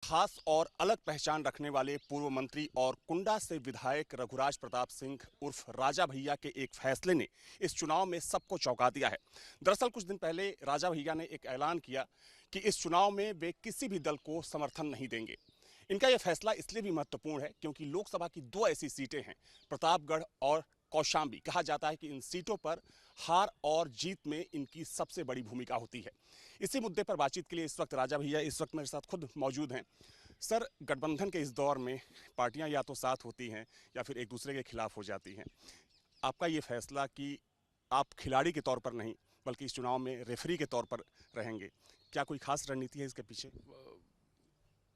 खास और अलग पहचान रखने वाले पूर्व मंत्री और कुंडा से विधायक रघुराज प्रताप सिंह उर्फ राजा भैया के एक फैसले ने इस चुनाव में सबको चौंका दिया है। दरअसल कुछ दिन पहले राजा भैया ने एक ऐलान किया कि इस चुनाव में वे किसी भी दल को समर्थन नहीं देंगे। इनका यह फैसला इसलिए भी महत्वपूर्ण है क्योंकि लोकसभा की दो ऐसी सीटें हैं, प्रतापगढ़ और कौशाम्बी। कहा जाता है कि इन सीटों पर हार और जीत में इनकी सबसे बड़ी भूमिका होती है। इसी मुद्दे पर बातचीत के लिए इस वक्त राजा भैया इस वक्त मेरे साथ खुद मौजूद हैं। सर, गठबंधन के इस दौर में पार्टियां या तो साथ होती हैं या फिर एक दूसरे के खिलाफ हो जाती हैं। आपका ये फैसला कि आप खिलाड़ी के तौर पर नहीं बल्कि इस चुनाव में रेफरी के तौर पर रहेंगे, क्या कोई खास रणनीति है इसके पीछे?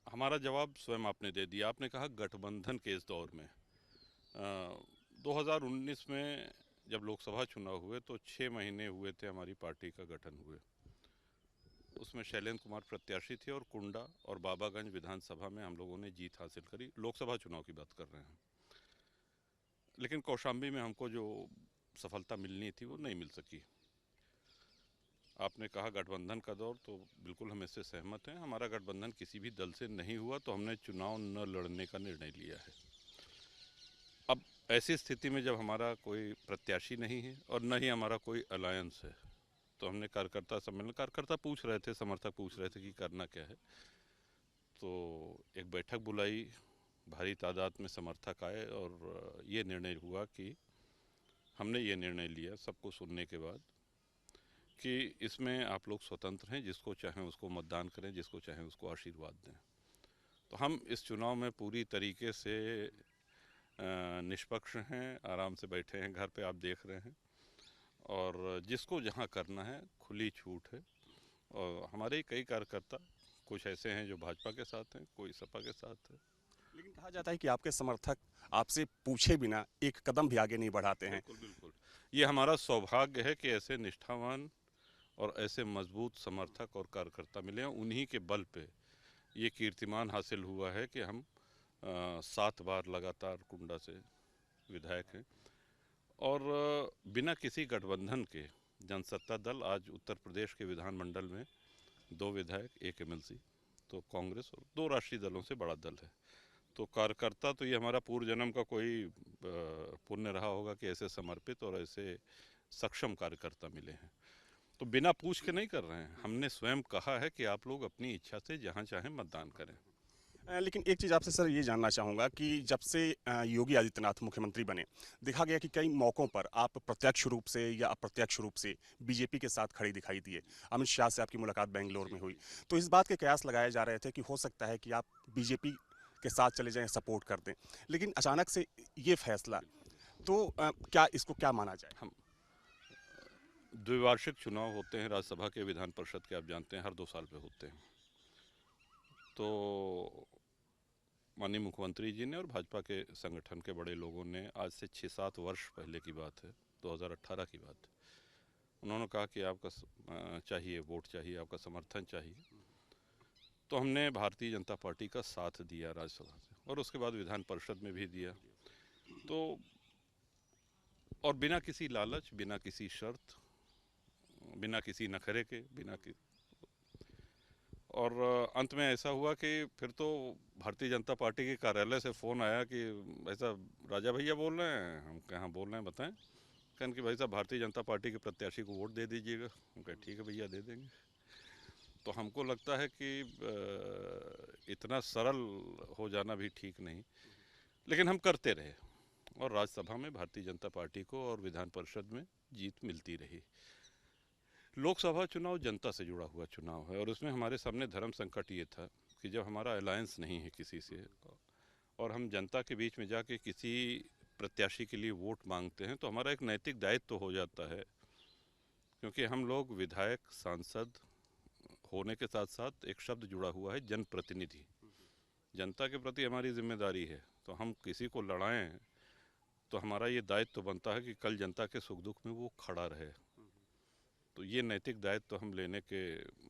हमारा जवाब स्वयं आपने दे दिया। आपने कहा गठबंधन के इस दौर में 2019 में जब लोकसभा चुनाव हुए तो 6 महीने हुए थे हमारी पार्टी का गठन हुए। उसमें शैलेंद्र कुमार प्रत्याशी थे और कुंडा और बाबागंज विधानसभा में हम लोगों ने जीत हासिल करी। लोकसभा चुनाव की बात कर रहे हैं। लेकिन कौशाम्बी में हमको जो सफलता मिलनी थी वो नहीं मिल सकी। आपने कहा गठबंधन का दौर, तो बिल्कुल हम इससे सहमत हैं। हमारा गठबंधन किसी भी दल से नहीं हुआ तो हमने चुनाव न लड़ने का निर्णय लिया है। अब ऐसी स्थिति में जब हमारा कोई प्रत्याशी नहीं है और न ही हमारा कोई अलायंस है, तो हमने कार्यकर्ता सम्मेलन, कार्यकर्ता पूछ रहे थे, समर्थक पूछ रहे थे कि करना क्या है, तो एक बैठक बुलाई। भारी तादाद में समर्थक आए और ये निर्णय हुआ कि हमने ये निर्णय लिया सबको सुनने के बाद कि इसमें आप लोग स्वतंत्र हैं, जिसको चाहें उसको मतदान करें, जिसको चाहें उसको आशीर्वाद दें। तो हम इस चुनाव में पूरी तरीके से निष्पक्ष हैं, आराम से बैठे हैं, घर पे आप देख रहे हैं, और जिसको जहां करना है खुली छूट है। और हमारे कई कार्यकर्ता कुछ ऐसे हैं जो भाजपा के साथ हैं, कोई सपा के साथ है। लेकिन कहा जाता है कि आपके समर्थक आपसे पूछे बिना एक कदम भी आगे नहीं बढ़ाते हैं। बिल्कुल बिल्कुल, ये हमारा सौभाग्य है कि ऐसे निष्ठावान और ऐसे मजबूत समर्थक और कार्यकर्ता मिले हैं। उन्हीं के बल पे ये कीर्तिमान हासिल हुआ है कि हम 7 बार लगातार कुंडा से विधायक हैं। और बिना किसी गठबंधन के जनसत्ता दल आज उत्तर प्रदेश के विधानमंडल में 2 विधायक, 1 एमएलसी, तो कांग्रेस और 2 राष्ट्रीय दलों से बड़ा दल है। तो कार्यकर्ता तो ये हमारा पूर्व जन्म का कोई पुण्य रहा होगा कि ऐसे समर्पित और ऐसे सक्षम कार्यकर्ता मिले हैं। तो बिना पूछ के नहीं कर रहे हैं, हमने स्वयं कहा है कि आप लोग अपनी इच्छा से जहां चाहें मतदान करें। लेकिन एक चीज़ आपसे सर ये जानना चाहूँगा कि जब से योगी आदित्यनाथ मुख्यमंत्री बने, देखा गया कि कई मौक़ों पर आप प्रत्यक्ष रूप से या अप्रत्यक्ष रूप से बीजेपी के साथ खड़े दिखाई दिए। अमित शाह से आपकी मुलाकात बेंगलोर में हुई, तो इस बात के कयास लगाए जा रहे थे कि हो सकता है कि आप बीजेपी के साथ चले जाएं, सपोर्ट कर दें। लेकिन अचानक से ये फैसला, तो क्या इसको क्या माना जाए? हम द्विवार्षिक चुनाव होते हैं राज्यसभा के, विधान परिषद के, आप जानते हैं हर 2 साल पे होते हैं। तो माननीय मुख्यमंत्री जी ने और भाजपा के संगठन के बड़े लोगों ने, आज से 6-7 वर्ष पहले की बात है, 2018 की बात है, उन्होंने कहा कि आपका चाहिए वोट, चाहिए आपका समर्थन चाहिए। तो हमने भारतीय जनता पार्टी का साथ दिया राज्यसभा से, और उसके बाद विधान परिषद में भी दिया। तो और बिना किसी लालच, बिना किसी शर्त, बिना किसी नखरे के, और अंत में ऐसा हुआ कि फिर तो भारतीय जनता पार्टी के कार्यालय से फ़ोन आया कि ऐसा राजा भैया बोल रहे हैं। हम कहाँ बोल रहे हैं बताएं। कहन कि भाई साहब भारतीय जनता पार्टी के प्रत्याशी को वोट दे दीजिएगा। हम कहे ठीक है भैया, दे देंगे। तो हमको लगता है कि इतना सरल हो जाना भी ठीक नहीं, लेकिन हम करते रहे और राज्यसभा में भारतीय जनता पार्टी को और विधान परिषद में जीत मिलती रही। लोकसभा चुनाव जनता से जुड़ा हुआ चुनाव है और उसमें हमारे सामने धर्म संकट ये था कि जब हमारा अलायंस नहीं है किसी से और हम जनता के बीच में जाके किसी प्रत्याशी के लिए वोट मांगते हैं, तो हमारा एक नैतिक दायित्व तो हो जाता है, क्योंकि हम लोग विधायक, सांसद होने के साथ साथ एक शब्द जुड़ा हुआ है जनप्रतिनिधि। जनता के प्रति हमारी जिम्मेदारी है, तो हम किसी को लड़ाएं तो हमारा ये दायित्व तो बनता है कि कल जनता के सुख दुख में वो खड़ा रहे। तो ये नैतिक दायित्व तो हम लेने के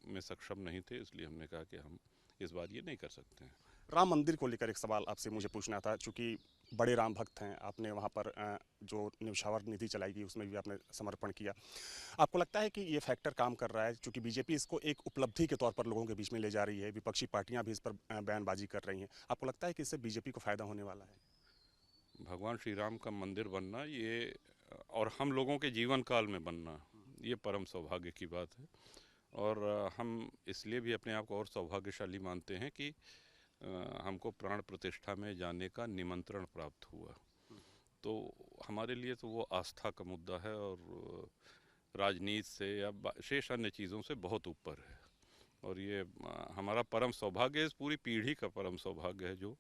में सक्षम नहीं थे, इसलिए हमने कहा कि हम इस बार ये नहीं कर सकते हैं। राम मंदिर को लेकर एक सवाल आपसे मुझे पूछना था, चूंकि बड़े राम भक्त हैं, आपने वहाँ पर जो न्यौछावर निधि चलाई गई उसमें भी आपने समर्पण किया। आपको लगता है कि ये फैक्टर काम कर रहा है, चूंकि बीजेपी इसको एक उपलब्धि के तौर पर लोगों के बीच में ले जा रही है, विपक्षी पार्टियां भी इस पर बयानबाजी कर रही हैं, आपको लगता है कि इससे बीजेपी को फायदा होने वाला है? भगवान श्री राम का मंदिर बनना ये और हम लोगों के जीवन काल में बनना, ये परम सौभाग्य की बात है। और हम इसलिए भी अपने आप को और सौभाग्यशाली मानते हैं कि हमको प्राण प्रतिष्ठा में जाने का निमंत्रण प्राप्त हुआ। तो हमारे लिए तो वो आस्था का मुद्दा है और राजनीति से या शेष अन्य चीज़ों से बहुत ऊपर है। और ये हमारा परम सौभाग्य है, इस पूरी पीढ़ी का परम सौभाग्य है जो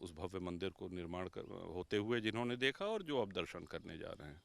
उस भव्य मंदिर को निर्माण होते हुए जिन्होंने देखा और जो अब दर्शन करने जा रहे हैं।